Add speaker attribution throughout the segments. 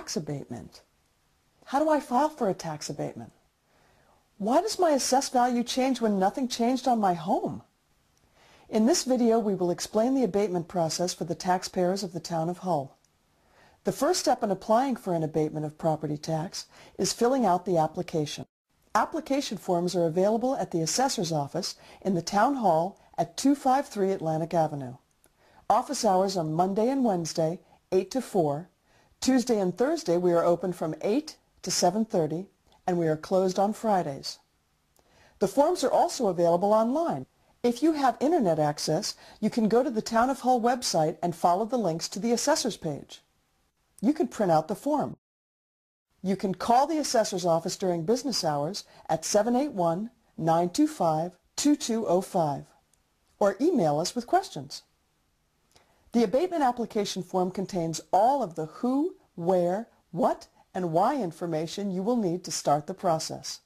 Speaker 1: tax abatement. How do I file for a tax abatement? Why does my assessed value change when nothing changed on my home? In this video, we will explain the abatement process for the taxpayers of the town of Hull. The first step in applying for an abatement of property tax is filling out the application. Application forms are available at the assessor's office in the town hall at 253 Atlantic Avenue. Office hours are Monday and Wednesday, 8 to 4. Tuesday and Thursday we are open from 8 to 7:30, and we are closed on Fridays. The forms are also available online. If you have internet access, you can go to the Town of Hull website and follow the links to the assessor's page. You can print out the form. You can call the assessor's office during business hours at 781-925-2205 or email us with questions. The abatement application form contains all of the who, where, what, and why information you will need to start the process.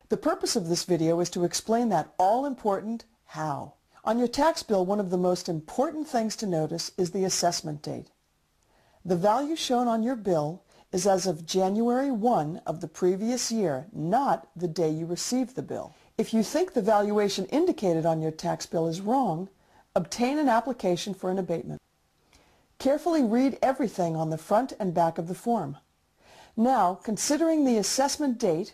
Speaker 1: The purpose of this video is to explain that all-important how. On your tax bill, one of the most important things to notice is the assessment date. The value shown on your bill is as of January 1 of the previous year, not the day you received the bill. If you think the valuation indicated on your tax bill is wrong, obtain an application for an abatement. Carefully read everything on the front and back of the form. Now, considering the assessment date,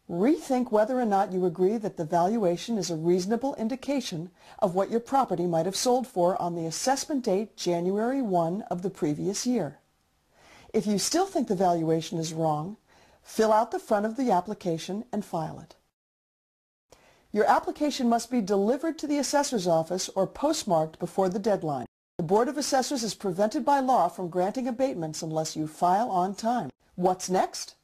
Speaker 1: rethink whether or not you agree that the valuation is a reasonable indication of what your property might have sold for on the assessment date January 1 of the previous year. If you still think the valuation is wrong, fill out the front of the application and file it. Your application must be delivered to the assessor's office or postmarked before the deadline. The Board of Assessors is prevented by law from granting abatements unless you file on time. What's next?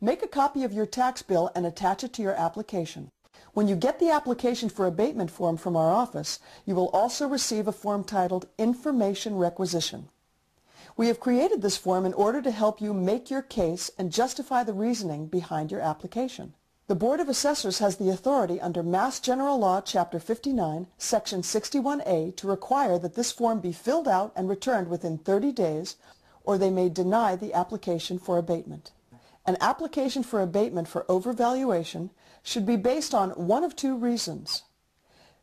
Speaker 1: Make a copy of your tax bill and attach it to your application. When you get the application for abatement form from our office, you will also receive a form titled Information Requisition. We have created this form in order to help you make your case and justify the reasoning behind your application. The Board of Assessors has the authority under Mass General Law, Chapter 59, Section 61A, to require that this form be filled out and returned within 30 days, or they may deny the application for abatement. An application for abatement for overvaluation should be based on one of two reasons: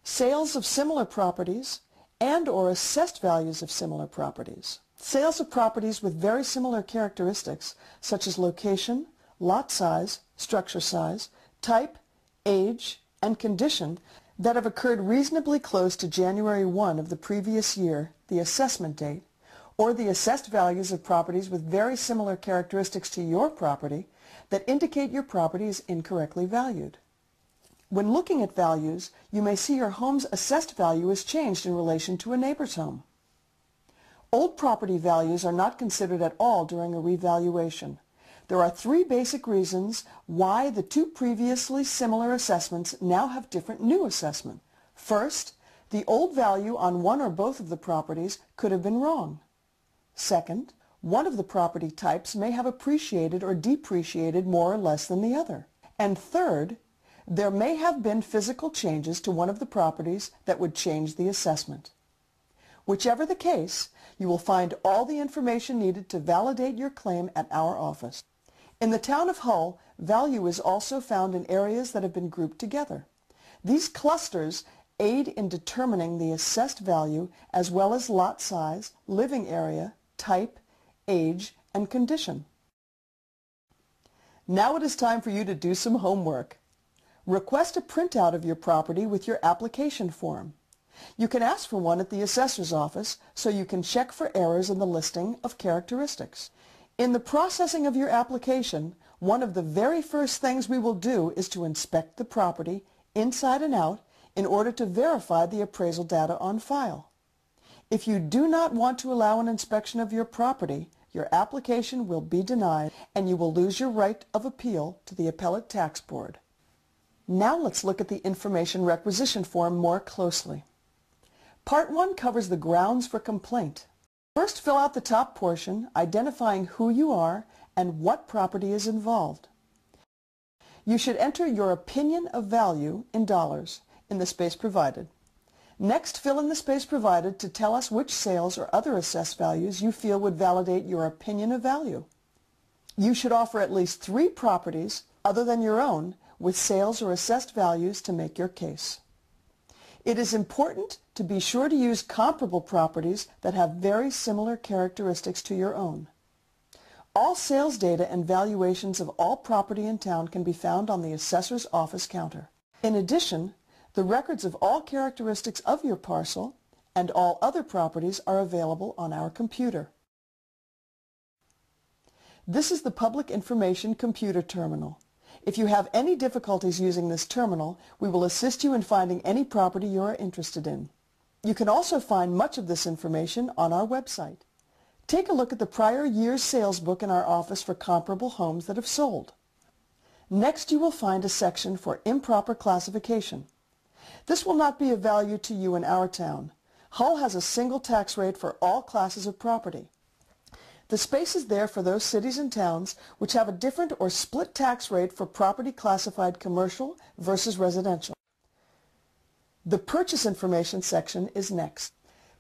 Speaker 1: sales of similar properties and/or assessed values of similar properties. Sales of properties with very similar characteristics, such as location, lot size, structure size, type, age, and condition, that have occurred reasonably close to January 1 of the previous year, the assessment date, or the assessed values of properties with very similar characteristics to your property that indicate your property is incorrectly valued. When looking at values, you may see your home's assessed value is changed in relation to a neighbor's home. Old property values are not considered at all during a revaluation. There are three basic reasons why the two previously similar assessments now have different new assessment. First, the old value on one or both of the properties could have been wrong. Second, one of the property types may have appreciated or depreciated more or less than the other. And third, there may have been physical changes to one of the properties that would change the assessment. Whichever the case, you will find all the information needed to validate your claim at our office. In the town of Hull, value is also found in areas that have been grouped together. These clusters aid in determining the assessed value as well as lot size, living area, type, age, and condition. Now it is time for you to do some homework. Request a printout of your property with your application form. You can ask for one at the assessor's office so you can check for errors in the listing of characteristics. In the processing of your application, one of the very first things we will do is to inspect the property inside and out in order to verify the appraisal data on file. If you do not want to allow an inspection of your property, your application will be denied and you will lose your right of appeal to the Appellate Tax Board. Now let's look at the information requisition form more closely. Part 1 covers the grounds for complaint. First, fill out the top portion identifying who you are and what property is involved. You should enter your opinion of value in dollars in the space provided. Next, fill in the space provided to tell us which sales or other assessed values you feel would validate your opinion of value. You should offer at least 3 properties other than your own with sales or assessed values to make your case. It is important to be sure to use comparable properties that have very similar characteristics to your own. All sales data and valuations of all property in town can be found on the assessor's office counter. In addition, the records of all characteristics of your parcel and all other properties are available on our computer. This is the Public Information Computer Terminal. If you have any difficulties using this terminal, we will assist you in finding any property you are interested in. You can also find much of this information on our website. Take a look at the prior year's sales book in our office for comparable homes that have sold. Next, you will find a section for improper classification. This will not be of value to you in our town. Hull has a single tax rate for all classes of property. The space is there for those cities and towns which have a different or split tax rate for property classified commercial versus residential. The purchase information section is next.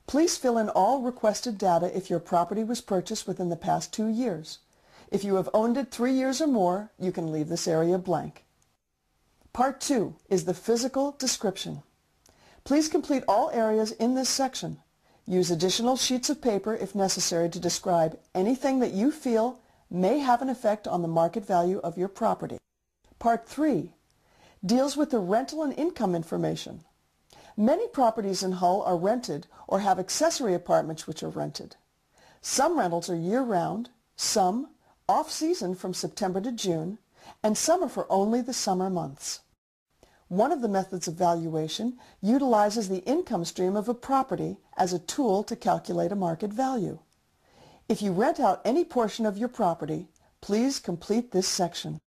Speaker 1: Please fill in all requested data if your property was purchased within the past 2 years. If you have owned it 3 years or more, you can leave this area blank. Part 2 is the physical description. Please complete all areas in this section. Use additional sheets of paper if necessary to describe anything that you feel may have an effect on the market value of your property. Part 3 deals with the rental and income information. Many properties in Hull are rented or have accessory apartments which are rented. Some rentals are year-round, some off-season from September to June, and some are for only the summer months. One of the methods of valuation utilizes the income stream of a property as a tool to calculate a market value. If you rent out any portion of your property, please complete this section.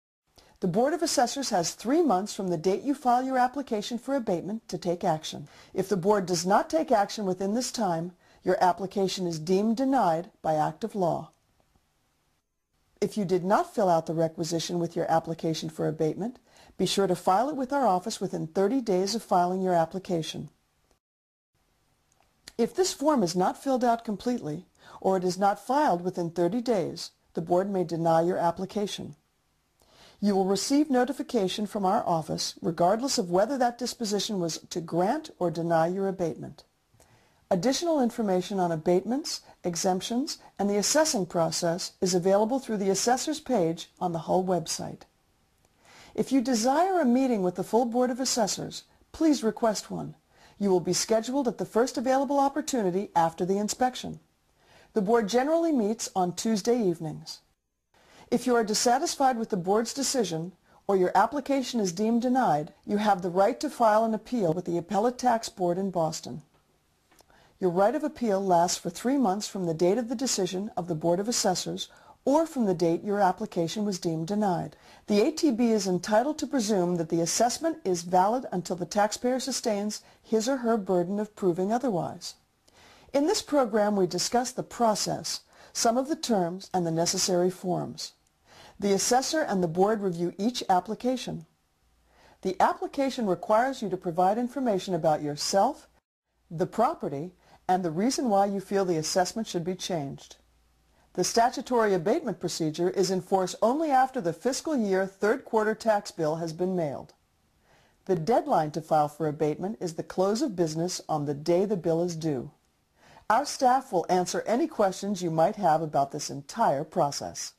Speaker 1: The Board of Assessors has 3 months from the date you file your application for abatement to take action. If the Board does not take action within this time, your application is deemed denied by act of law. If you did not fill out the requisition with your application for abatement, be sure to file it with our office within 30 days of filing your application. If this form is not filled out completely, or it is not filed within 30 days, the Board may deny your application. You will receive notification from our office regardless of whether that disposition was to grant or deny your abatement. Additional information on abatements, exemptions, and the assessing process is available through the Assessors page on the Hull website. If you desire a meeting with the full Board of Assessors, please request one. You will be scheduled at the first available opportunity after the inspection. The Board generally meets on Tuesday evenings. If you are dissatisfied with the Board's decision or your application is deemed denied, you have the right to file an appeal with the Appellate Tax Board in Boston. Your right of appeal lasts for 3 months from the date of the decision of the Board of Assessors or from the date your application was deemed denied. The ATB is entitled to presume that the assessment is valid until the taxpayer sustains his or her burden of proving otherwise. In this program, we discuss the process, some of the terms, and the necessary forms. The assessor and the Board review each application. The application requires you to provide information about yourself, the property, and the reason why you feel the assessment should be changed. The statutory abatement procedure is in force only after the fiscal year third quarter tax bill has been mailed. The deadline to file for abatement is the close of business on the day the bill is due. Our staff will answer any questions you might have about this entire process.